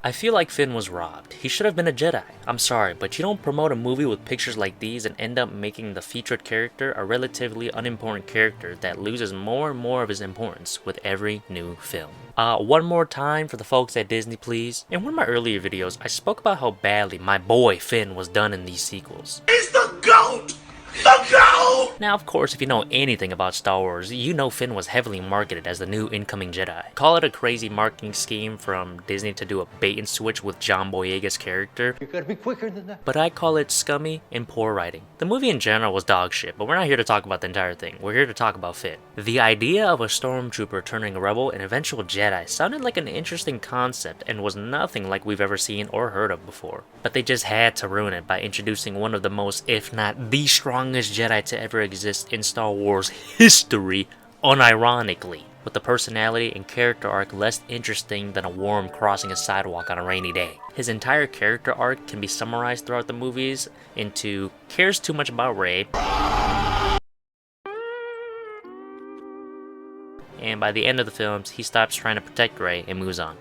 I feel like Finn was robbed. He should have been a Jedi. I'm sorry, but you don't promote a movie with pictures like these and end up making the featured character a relatively unimportant character that loses more and more of his importance with every new film. One more time for the folks at Disney, please. In one of my earlier videos, I spoke about how badly my boy Finn was done in these sequels. He's the GOAT! The GOAT! Now, of course, if you know anything about Star Wars, you know Finn was heavily marketed as the new incoming Jedi. Call it a crazy marketing scheme from Disney to do a bait and switch with John Boyega's character. You gotta be quicker than that. But I call it scummy and poor writing. The movie in general was dog shit, but we're not here to talk about the entire thing. We're here to talk about Finn. The idea of a stormtrooper turning a rebel and eventual Jedi sounded like an interesting concept and was nothing like we've ever seen or heard of before. But they just had to ruin it by introducing one of the most, if not the strongest Jedi to ever exist in Star Wars history, unironically, with the personality and character arc less interesting than a worm crossing a sidewalk on a rainy day. His entire character arc can be summarized throughout the movies into cares too much about Rey, and by the end of the films, he stops trying to protect Rey and moves on.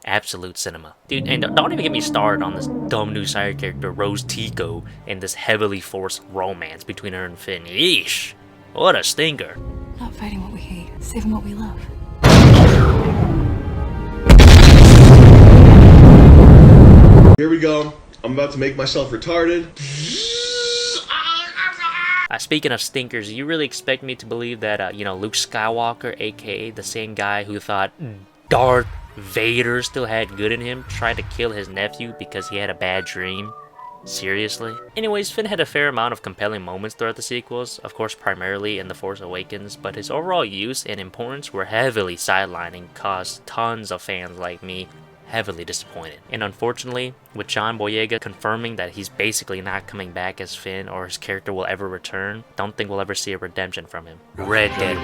Absolute cinema. Dude, and don't even get me started on this dumb new side character, Rose Tico, and this heavily forced romance between her and Finn. Yeesh. What a stinker. Not fighting what we hate, saving what we love. Here we go. I'm about to make myself retarded. Speaking of stinkers, you really expect me to believe that, Luke Skywalker, aka the same guy who thought Darth Vader still had good in him, tried to kill his nephew because he had a bad dream? Seriously? Anyways, Finn had a fair amount of compelling moments throughout the sequels, of course primarily in The Force Awakens, but his overall use and importance were heavily sidelined and caused tons of fans like me heavily disappointed. And unfortunately, with John Boyega confirming that he's basically not coming back as Finn or his character will ever return, don't think we'll ever see a redemption from him. Red Dead